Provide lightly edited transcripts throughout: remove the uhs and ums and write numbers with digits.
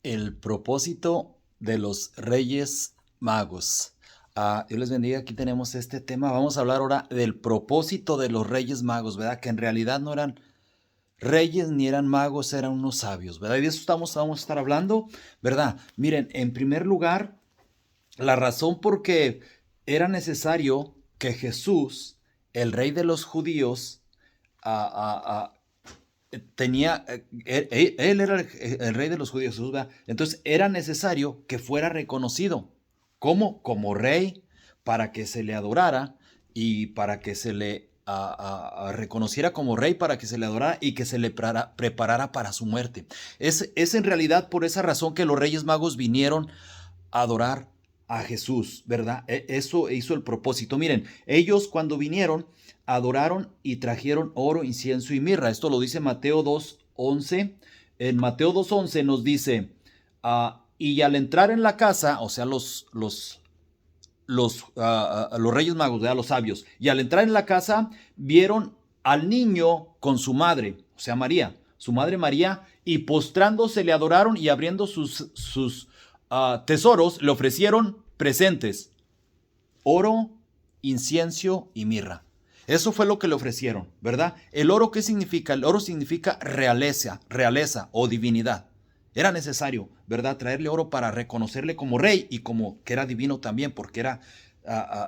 El propósito de los Reyes Magos. Dios les bendiga, aquí tenemos este tema. Vamos a hablar ahora del propósito de los Reyes Magos, ¿verdad? Que en realidad no eran reyes ni eran magos, eran unos sabios, ¿verdad? Y de eso vamos a estar hablando, ¿verdad? Miren, en primer lugar, la razón por qué era necesario que Jesús, el rey de los judíos, ah, ah, ah, tenía, él era el rey de los judíos, Jesús, ¿verdad? Entonces era necesario que fuera reconocido. ¿Cómo? Como rey, para que se le adorara y para que se le reconociera como rey, para que se le adorara y que se le preparara para su muerte. Es en realidad por esa razón que los reyes magos vinieron a adorar a Jesús, ¿verdad? Eso hizo el propósito. Miren, ellos cuando vinieron adoraron y trajeron oro, incienso y mirra. Esto lo dice Mateo 2:11. En Mateo 2:11 nos dice, y al entrar en la casa, o sea, los reyes magos, ¿verdad? Los sabios, y al entrar en la casa vieron al niño con su madre, o sea, María, su madre María, y postrándose le adoraron y abriendo sus tesoros le ofrecieron presentes, oro, incienso y mirra. Eso fue lo que le ofrecieron, ¿verdad? ¿El oro qué significa? El oro significa realeza o divinidad. Era necesario, ¿verdad? Traerle oro para reconocerle como rey y como que era divino también, porque era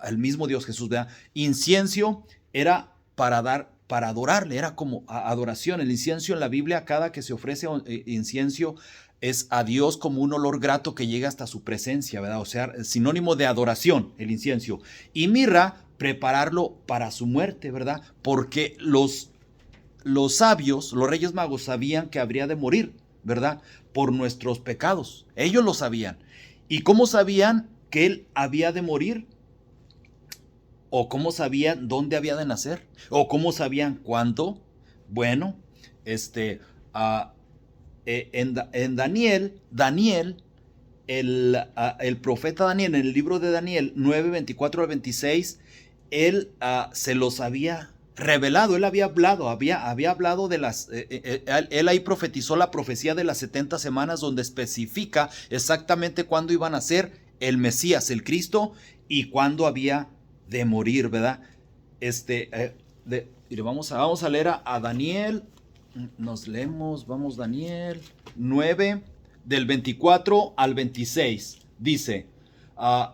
el mismo Dios Jesús, ¿verdad? Incienso era para adorarle, era como adoración. El incienso en la Biblia, cada que se ofrece incienso, es a Dios como un olor grato que llega hasta su presencia, ¿verdad? O sea, sinónimo de adoración, el incienso. Y mirra, prepararlo para su muerte, ¿verdad? Porque los sabios, los reyes magos, sabían que habría de morir, ¿verdad? Por nuestros pecados. Ellos lo sabían. ¿Y cómo sabían que él había de morir? ¿O cómo sabían dónde había de nacer? ¿O cómo sabían cuándo? Bueno, este, uh, en Daniel, el profeta Daniel, en el libro de Daniel 9:24 al 26, él se los había revelado, él había hablado de él ahí profetizó la profecía de las 70 semanas donde especifica exactamente cuándo iban a ser el Mesías, el Cristo, y cuándo había de morir, ¿verdad? Vamos a leer a Daniel, vamos Daniel 9 del 24 al 26. Dice,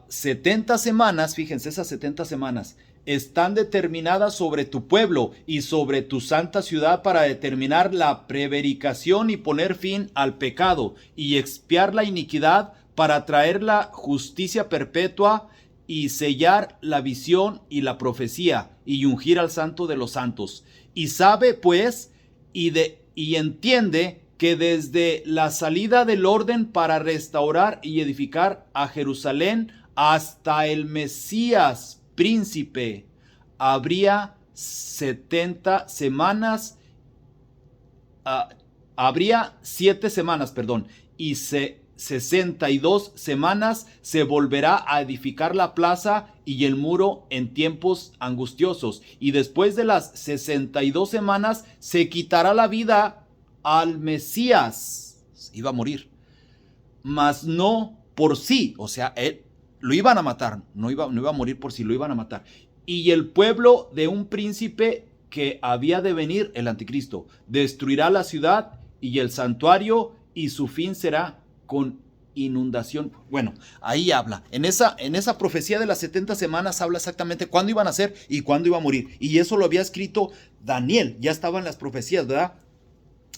70 semanas, fíjense, esas 70 semanas están determinadas sobre tu pueblo y sobre tu santa ciudad para determinar la prevaricación y poner fin al pecado y expiar la iniquidad para traer la justicia perpetua y sellar la visión y la profecía y ungir al santo de los santos. Y sabe pues y entiende que desde la salida del orden para restaurar y edificar a Jerusalén hasta el Mesías príncipe habría 70 semanas, habría 7 semanas, perdón, y 62 semanas se volverá a edificar la plaza y el muro en tiempos angustiosos. Y después de las 62 semanas se quitará la vida al Mesías. Iba a morir. Mas no por sí. O sea, él lo iban a matar. No iba a morir por sí, lo iban a matar. Y el pueblo de un príncipe que había de venir, el anticristo, destruirá la ciudad y el santuario y su fin será con inundación. Bueno, ahí habla. En esa profecía de las 70 semanas habla exactamente cuándo iban a ser y cuándo iba a morir. Y eso lo había escrito Daniel. Ya estaban las profecías, ¿verdad?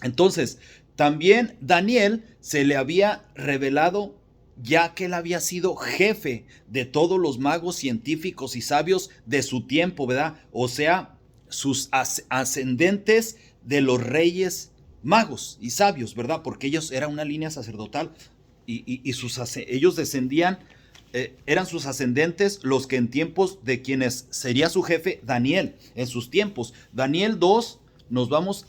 Entonces, también Daniel se le había revelado ya que él había sido jefe de todos los magos científicos y sabios de su tiempo, ¿verdad? O sea, sus ascendentes de los reyes magos y sabios, ¿verdad? Porque ellos eran una línea sacerdotal y ellos descendían, eran sus ascendentes los que en tiempos de quienes sería su jefe Daniel, en sus tiempos. Daniel 2, nos vamos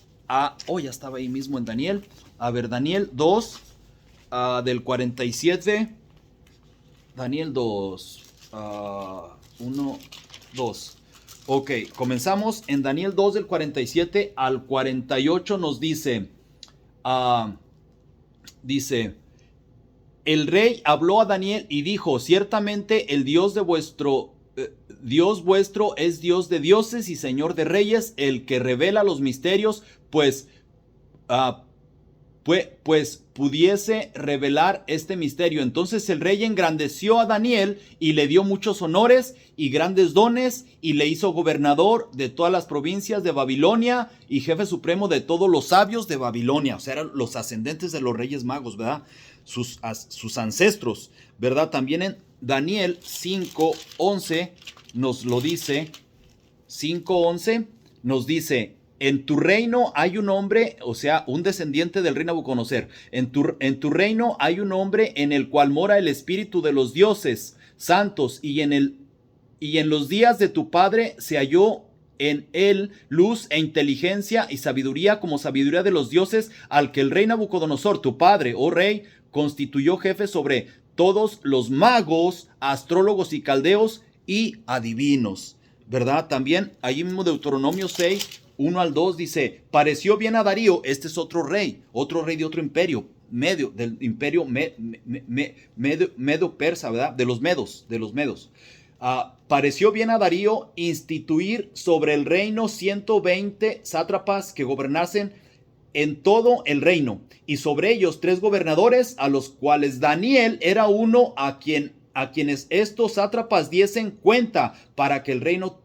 ya estaba ahí mismo en Daniel. A ver, Daniel 2, del 47. Daniel 2, 1, 2. Ok, comenzamos en Daniel 2 del 47 al 48 nos dice, dice, el rey habló a Daniel y dijo: ciertamente el Dios de Dios vuestro es Dios de dioses y Señor de reyes, el que revela los misterios, pues, uh, pues pudiese revelar este misterio. Entonces el rey engrandeció a Daniel y le dio muchos honores y grandes dones, y le hizo gobernador de todas las provincias de Babilonia y jefe supremo de todos los sabios de Babilonia. O sea, eran los ascendentes de los reyes magos, ¿verdad? Sus ancestros, ¿verdad? También en Daniel 5:11 nos lo dice. 5:11 nos dice: en tu reino hay un hombre, o sea, un descendiente del rey Nabucodonosor. En tu reino hay un hombre en el cual mora el espíritu de los dioses santos, y en los días de tu padre se halló en él luz e inteligencia y sabiduría como sabiduría de los dioses, al que el rey Nabucodonosor, tu padre, oh rey, constituyó jefe sobre todos los magos, astrólogos y caldeos y adivinos. ¿Verdad? También ahí mismo Deuteronomio 6:1-2 dice: pareció bien a Darío, este es otro rey de otro imperio, del imperio medio persa, ¿verdad? De los medos. Pareció bien a Darío instituir sobre el reino 120 sátrapas que gobernasen en todo el reino, y sobre ellos 3 gobernadores, a los cuales Daniel era uno, a quienes estos sátrapas diesen cuenta, para que el reino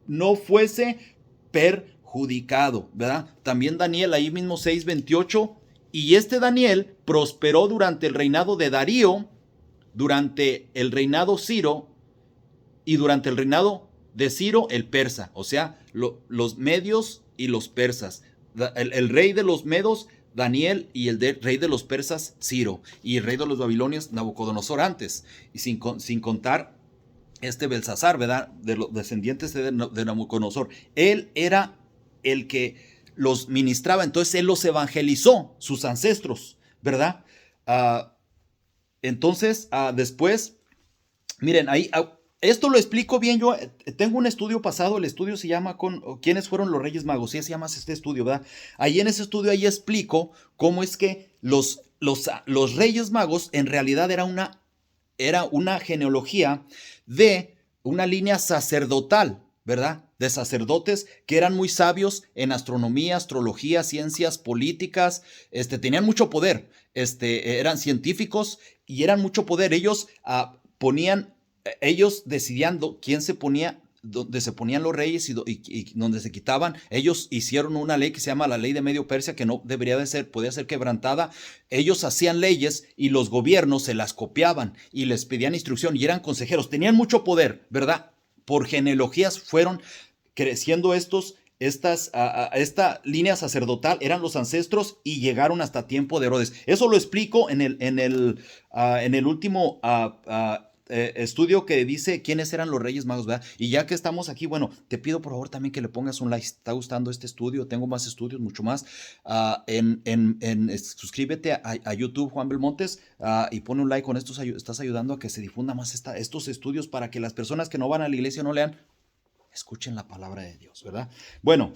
no fuese perjudicado, ¿verdad? También Daniel, ahí mismo 6:28, y este Daniel prosperó durante el reinado de Darío, durante el reinado Ciro y durante el reinado de Ciro el persa, o sea, los medios y los persas. El rey de los medos, Daniel, y el rey de los persas, Ciro, y el rey de los babilonios, Nabucodonosor antes, y sin contar Belsasar, ¿verdad? De los descendientes de Nabucodonosor. Él era el que los ministraba, entonces él los evangelizó, sus ancestros, ¿verdad? Entonces, después, miren, ahí, esto lo explico bien. Yo tengo un estudio pasado, el estudio se llama ¿quiénes fueron los reyes magos? Sí, se llama este estudio, ¿verdad? Ahí en ese estudio, ahí explico cómo es que los reyes magos en realidad era una genealogía de una línea sacerdotal, ¿verdad? De sacerdotes que eran muy sabios en astronomía, astrología, ciencias políticas, tenían mucho poder, eran científicos y eran mucho poder. Ellos decidían quién se ponía, donde se ponían los reyes y donde se quitaban. Ellos hicieron una ley que se llama la ley de Medio Persia, que no debería de ser, podía ser quebrantada. Ellos hacían leyes y los gobiernos se las copiaban y les pedían instrucción y eran consejeros. Tenían mucho poder, ¿verdad? Por genealogías fueron creciendo esta línea sacerdotal, eran los ancestros y llegaron hasta tiempo de Herodes. Eso lo explico en el último estudio que dice quiénes eran los reyes magos, ¿verdad? Y ya que estamos aquí, bueno, te pido por favor también que le pongas un like si te está gustando este estudio. Tengo más estudios, mucho más. Suscríbete a YouTube, Juan Belmontes, y pone un like. Con esto estás ayudando a que se difunda más estos estudios, para que las personas que no van a la iglesia, no lean, escuchen la palabra de Dios, ¿verdad? Bueno,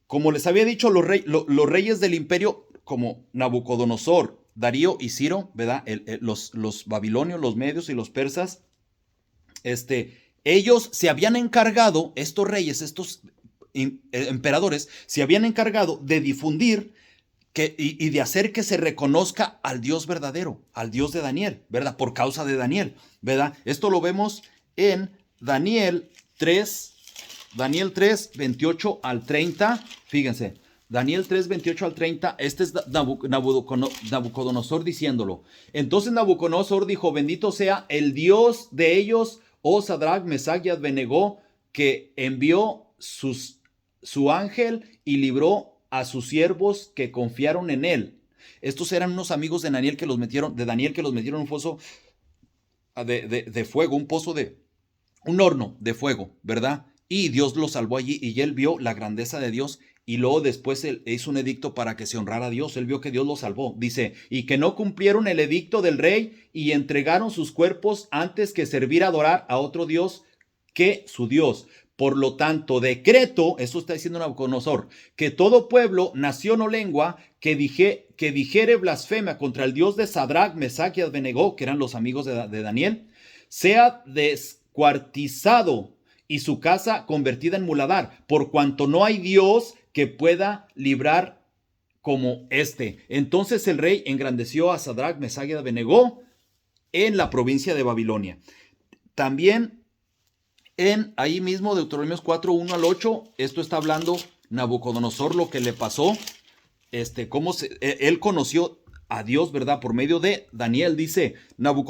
como les había dicho, los reyes del imperio, como Nabucodonosor, Darío y Ciro, ¿verdad? Los babilonios, los medios y los persas, ellos se habían encargado, estos reyes, estos emperadores, se habían encargado de difundir y de hacer que se reconozca al Dios verdadero, al Dios de Daniel, ¿verdad? Por causa de Daniel, ¿verdad? Esto lo vemos en Daniel 3, 28-30, fíjense. Daniel 3, 28-30, este es Nabucodonosor diciéndolo. Entonces Nabucodonosor dijo: bendito sea el Dios de ellos, oh Sadrach, Mesach y Abednego, que envió su ángel y libró a sus siervos que confiaron en él. Estos eran unos amigos de Daniel que los metieron en un foso de fuego, un horno de fuego, ¿verdad? Y Dios los salvó allí, y él vio la grandeza de Dios. Y luego después él hizo un edicto para que se honrara a Dios. Él vio que Dios los salvó. Dice: y que no cumplieron el edicto del rey y entregaron sus cuerpos antes que servir a adorar a otro Dios que su Dios. Por lo tanto, decreto, eso está diciendo Nabucodonosor, que todo pueblo, nación o lengua que dijere blasfemia contra el Dios de Sadrach, Mesach y Abednego, que eran los amigos de Daniel, sea descuartizado y su casa convertida en muladar, por cuanto no hay Dios que pueda librar como este. Entonces el rey engrandeció a Sadrach, Mesach y Abednego en la provincia de Babilonia. También ahí mismo, Deuteronomios 4, 1 al 8, esto está hablando Nabucodonosor, lo que le pasó, él conoció a Dios, ¿verdad? Por medio de Daniel, dice Daniel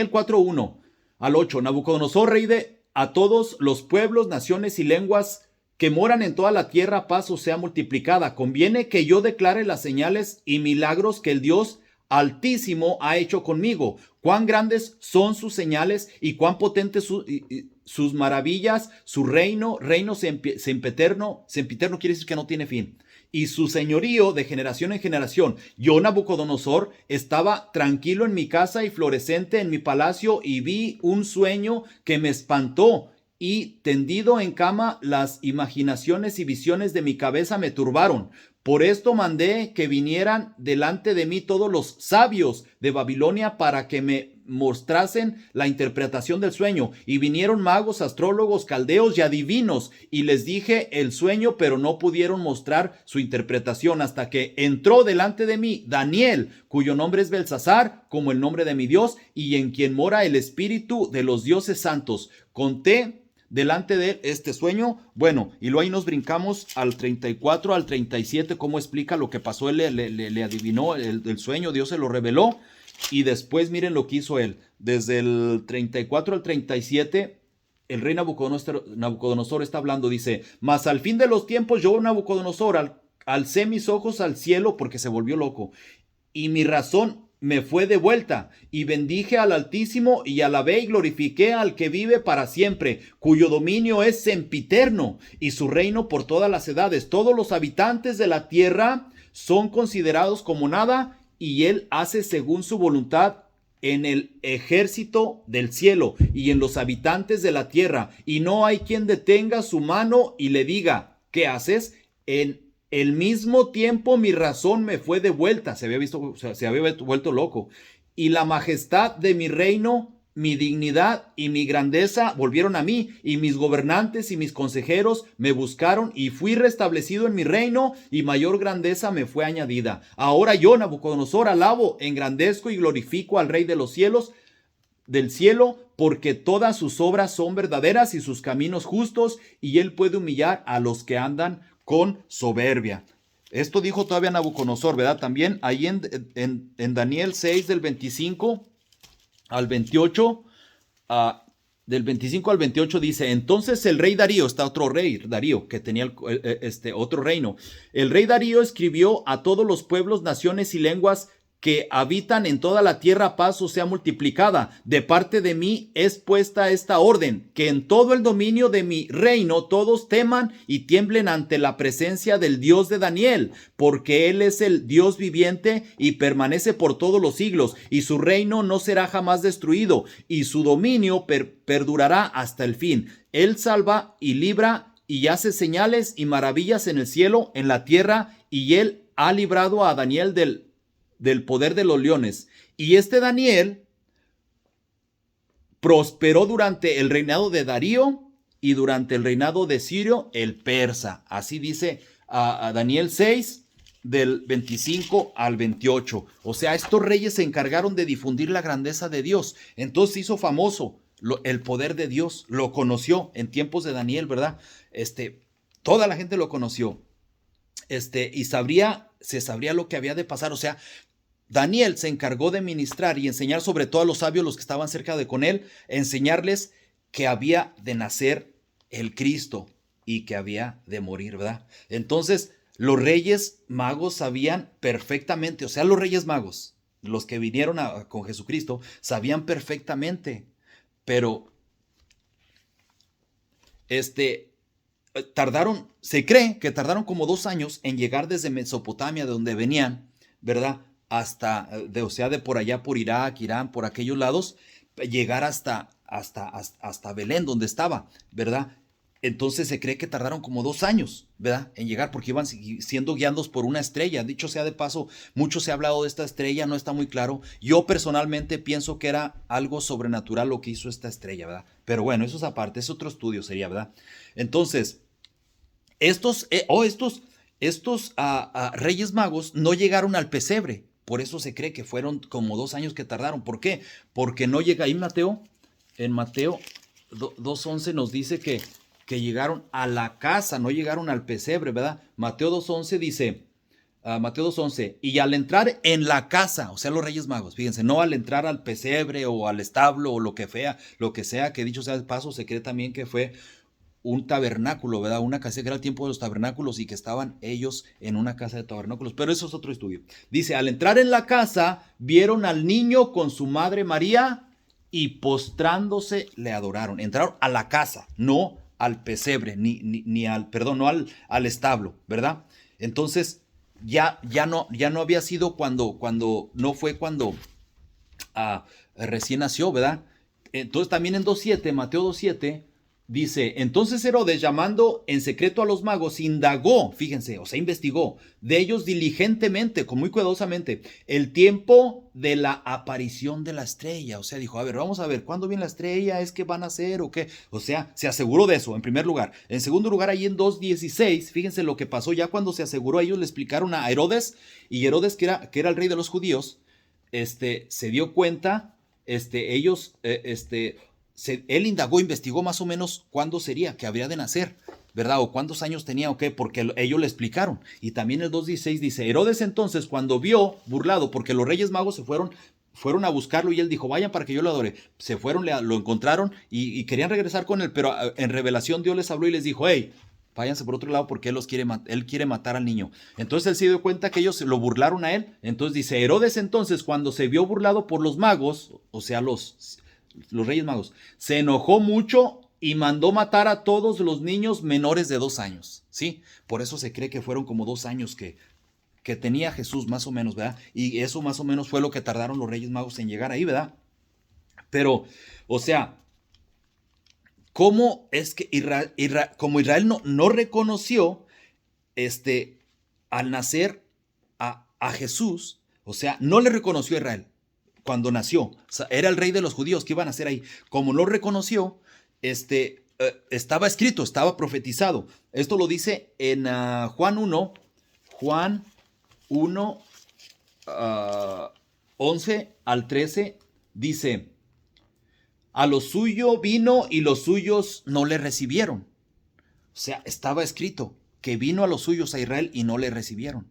4, 1 al 8, Nabucodonosor, rey a todos los pueblos, naciones y lenguas que moran en toda la tierra, paz os sea multiplicada. Conviene que yo declare las señales y milagros que el Dios Altísimo ha hecho conmigo. Cuán grandes son sus señales y cuán potentes sus maravillas, su reino sempiterno quiere decir que no tiene fin. Y su señorío de generación en generación. Yo, Nabucodonosor, estaba tranquilo en mi casa y florecente en mi palacio, y vi un sueño que me espantó. Y tendido en cama, las imaginaciones y visiones de mi cabeza me turbaron. Por esto mandé que vinieran delante de mí todos los sabios de Babilonia para que me mostrasen la interpretación del sueño. Y vinieron magos, astrólogos, caldeos y adivinos, y les dije el sueño, pero no pudieron mostrar su interpretación, hasta que entró delante de mí Daniel, cuyo nombre es Belsasar, como el nombre de mi Dios, y en quien mora el espíritu de los dioses santos. Conté delante de este sueño. Bueno, y luego ahí nos brincamos al 34, al 37, cómo explica lo que pasó. Él le adivinó el sueño, Dios se lo reveló, y después miren lo que hizo él. Desde el 34 al 37, el rey Nabucodonosor está hablando, dice: mas al fin de los tiempos yo, Nabucodonosor, alcé mis ojos al cielo, porque se volvió loco, y mi razón me fue de vuelta, y bendije al Altísimo, y alabé y glorifiqué al que vive para siempre, cuyo dominio es sempiterno, y su reino por todas las edades. Todos los habitantes de la tierra son considerados como nada, y él hace según su voluntad en el ejército del cielo y en los habitantes de la tierra, y no hay quien detenga su mano y le diga: ¿qué haces? En el mismo tiempo mi razón me fue de vuelta, se había vuelto loco, y la majestad de mi reino, mi dignidad y mi grandeza volvieron a mí, y mis gobernantes y mis consejeros me buscaron, y fui restablecido en mi reino, y mayor grandeza me fue añadida. Ahora yo, Nabucodonosor, alabo, engrandezco y glorifico al Rey de los cielos, del cielo, porque todas sus obras son verdaderas y sus caminos justos, y él puede humillar a los que andan con soberbia. Esto dijo todavía Nabucodonosor, ¿verdad? También ahí en Daniel 6 del 25 al 28, del 25 al 28 dice: entonces el rey Darío, está otro rey, Darío, que tenía otro reino. El rey Darío escribió a todos los pueblos, naciones y lenguas que habitan en toda la tierra, paz os sea multiplicada. De parte de mí es puesta esta orden, que en todo el dominio de mi reino todos teman y tiemblen ante la presencia del Dios de Daniel, porque él es el Dios viviente y permanece por todos los siglos, y su reino no será jamás destruido, y su dominio perdurará hasta el fin. Él salva y libra y hace señales y maravillas en el cielo, en la tierra, y él ha librado a Daniel del poder de los leones. Y Daniel prosperó durante el reinado de Darío y durante el reinado de Cirio el persa. Así dice a Daniel 6 del 25 al 28. O sea, estos reyes se encargaron de difundir la grandeza de Dios. Entonces se hizo famoso el poder de Dios. Lo conoció en tiempos de Daniel, ¿verdad? Toda la gente lo conoció. Y se sabría lo que había de pasar. O sea, Daniel se encargó de ministrar y enseñar sobre todo a los sabios, los que estaban cerca de con él, enseñarles que había de nacer el Cristo y que había de morir, ¿verdad? Entonces, los reyes magos sabían perfectamente, o sea, los reyes magos, los que vinieron con Jesucristo, sabían perfectamente, pero se cree que tardaron como 2 años en llegar desde Mesopotamia, de donde venían, ¿verdad? Hasta, de por allá, por Irak, Irán, por aquellos lados, llegar hasta hasta Belén, donde estaba, ¿verdad? Entonces se cree que tardaron como 2 años, ¿verdad? En llegar porque iban siendo guiados por una estrella. Dicho sea de paso, mucho se ha hablado de esta estrella, no está muy claro. Yo personalmente pienso que era algo sobrenatural lo que hizo esta estrella, ¿verdad? Pero bueno, eso es aparte, es otro estudio sería, ¿verdad? Entonces, estos Reyes Magos no llegaron al pesebre. Por eso se cree que fueron como 2 años que tardaron. ¿Por qué? Porque no llega ahí en Mateo 2:11 nos dice que llegaron a la casa, no llegaron al pesebre, ¿verdad? Mateo 2:11 dice, Mateo 2:11, y al entrar en la casa, o sea, los Reyes Magos, fíjense, no al entrar al pesebre o al establo o lo que sea, que dicho sea de paso, se cree también que fue un tabernáculo, ¿verdad? Una casa que era el tiempo de los tabernáculos y que estaban ellos en una casa de tabernáculos, pero eso es otro estudio. Dice, al entrar en la casa, vieron al niño con su madre María y postrándose le adoraron. Entraron a la casa, no al pesebre, no al establo, ¿verdad? Entonces, ya no había sido no fue cuando recién nació, ¿verdad? Entonces también en 2:7, Mateo 2:7, dice, entonces Herodes, llamando en secreto a los magos, indagó, fíjense, o sea, investigó de ellos diligentemente, muy cuidadosamente, el tiempo de la aparición de la estrella. O sea, dijo, a ver, vamos a ver, ¿cuándo viene la estrella? ¿Es que van a ser o qué? O sea, se aseguró de eso, en primer lugar. En segundo lugar, ahí en 2:16, fíjense lo que pasó ya cuando se aseguró, ellos le explicaron a Herodes, y Herodes, que era el rey de los judíos, se dio cuenta, él indagó, investigó más o menos cuándo sería que habría de nacer, ¿verdad? O cuántos años tenía o qué, porque ellos le explicaron. Y también el 2:16 dice, Herodes entonces cuando vio, burlado, porque los Reyes Magos fueron a buscarlo y él dijo, vayan para que yo lo adore. Se fueron, lo encontraron y querían regresar con él, pero en revelación Dios les habló y les dijo, hey, váyanse por otro lado porque él quiere matar al niño. Entonces él se dio cuenta que ellos lo burlaron a él. Entonces dice, Herodes entonces cuando se vio burlado por los magos, o sea, los Reyes Magos, se enojó mucho y mandó matar a todos los niños menores de 2 años, ¿sí? Por eso se cree que fueron como 2 años que tenía Jesús, más o menos, ¿verdad? Y eso más o menos fue lo que tardaron los Reyes Magos en llegar ahí, ¿verdad? Pero, o sea, ¿cómo es que como Israel no reconoció al nacer a Jesús? O sea, no le reconoció a Israel cuando nació. O sea, era el rey de los judíos que iban a nacer ahí. Como no reconoció, estaba escrito, estaba profetizado. Esto lo dice en Juan 1, 11 al 13, dice, a lo suyo vino y los suyos no le recibieron. O sea, estaba escrito que vino a los suyos a Israel y no le recibieron,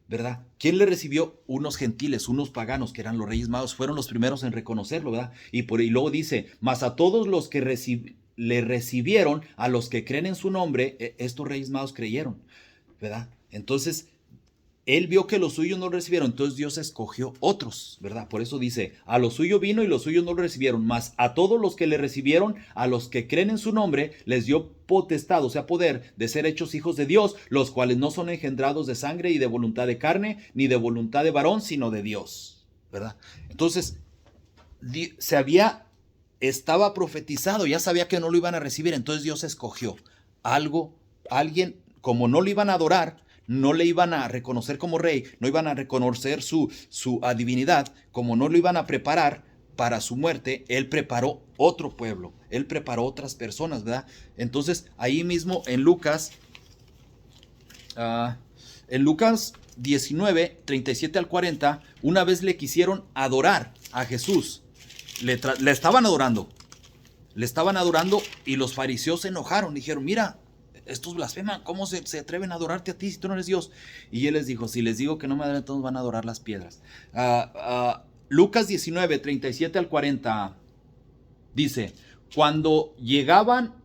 ¿verdad? ¿Quién le recibió? Unos gentiles, unos paganos, que eran los Reyes Magos, fueron los primeros en reconocerlo, ¿verdad? Y luego dice, mas a todos los que le recibieron, a los que creen en su nombre, estos Reyes Magos creyeron, ¿verdad? Entonces, él vio que los suyos no lo recibieron, entonces Dios escogió otros, ¿verdad? Por eso dice, a lo suyo vino y los suyos no lo recibieron, mas a todos los que le recibieron, a los que creen en su nombre, les dio potestad, o sea, poder de ser hechos hijos de Dios, los cuales no son engendrados de sangre y de voluntad de carne, ni de voluntad de varón, sino de Dios, ¿verdad? Entonces, estaba profetizado, ya sabía que no lo iban a recibir, entonces Dios escogió alguien, como no lo iban a adorar, no le iban a reconocer como rey, no iban a reconocer su divinidad, como no lo iban a preparar para su muerte, él preparó otro pueblo, él preparó otras personas, ¿verdad? Entonces, ahí mismo en Lucas 19, 37 al 40, una vez le quisieron adorar a Jesús, le estaban adorando y los fariseos se enojaron, dijeron, mira, estos blasfeman, ¿cómo se atreven a adorarte a ti si tú no eres Dios? Y él les dijo, si les digo que no me adoran, entonces van a adorar las piedras. Lucas 19, 37 al 40 dice, cuando llegaban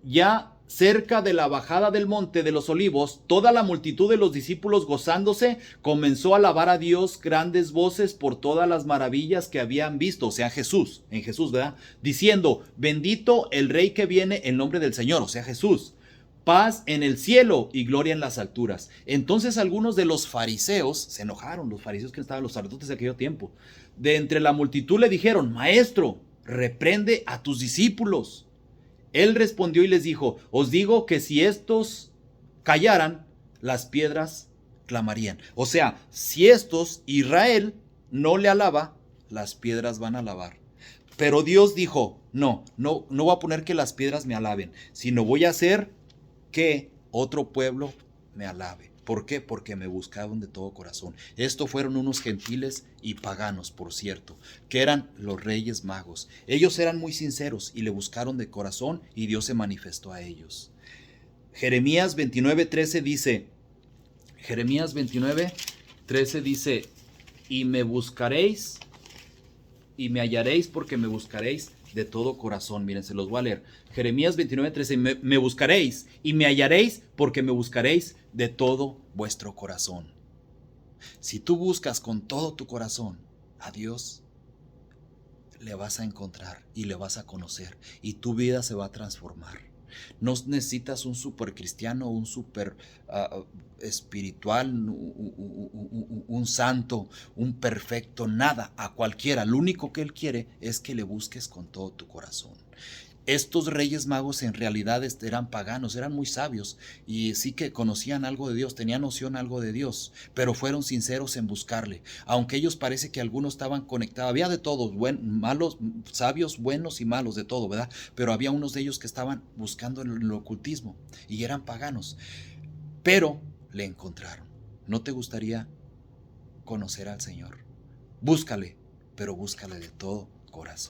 ya cerca de la bajada del monte de los olivos, toda la multitud de los discípulos gozándose comenzó a alabar a Dios grandes voces por todas las maravillas que habían visto, o sea, en Jesús, ¿verdad? Diciendo, bendito el Rey que viene en nombre del Señor, o sea, Jesús. Paz en el cielo y gloria en las alturas. Entonces algunos de los fariseos se enojaron, los fariseos que estaban, los sacerdotes de aquel tiempo. De entre la multitud le dijeron, maestro, reprende a tus discípulos. Él respondió y les dijo, os digo que si estos callaran, las piedras clamarían. O sea, si estos, Israel, no le alaba, las piedras van a alabar. Pero Dios dijo, no voy a poner que las piedras me alaben, sino voy a hacer que otro pueblo me alabe. ¿Por qué? Porque me buscaron de todo corazón. Estos fueron unos gentiles y paganos, por cierto, que eran los reyes magos. Ellos eran muy sinceros y le buscaron de corazón y Dios se manifestó a ellos. Jeremías 29:13 dice, y me buscaréis y me hallaréis porque me buscaréis de todo corazón. Miren, se los voy a leer. Jeremías 29:13, me buscaréis y me hallaréis porque me buscaréis de todo vuestro corazón. Si tú buscas con todo tu corazón a Dios, le vas a encontrar y le vas a conocer y tu vida se va a transformar. No necesitas un super cristiano, un super espiritual, un santo, un perfecto, nada, a cualquiera. Lo único que Él quiere es que le busques con todo tu corazón. Estos reyes magos en realidad eran paganos, eran muy sabios y sí que conocían algo de Dios, tenían noción algo de Dios, pero fueron sinceros en buscarle. Aunque ellos parece que algunos estaban conectados, había de todos, malos, sabios, buenos y malos, de todo, ¿verdad? Pero había unos de ellos que estaban buscando el ocultismo y eran paganos, pero le encontraron. ¿No te gustaría conocer al Señor? Búscale, pero búscale de todo corazón.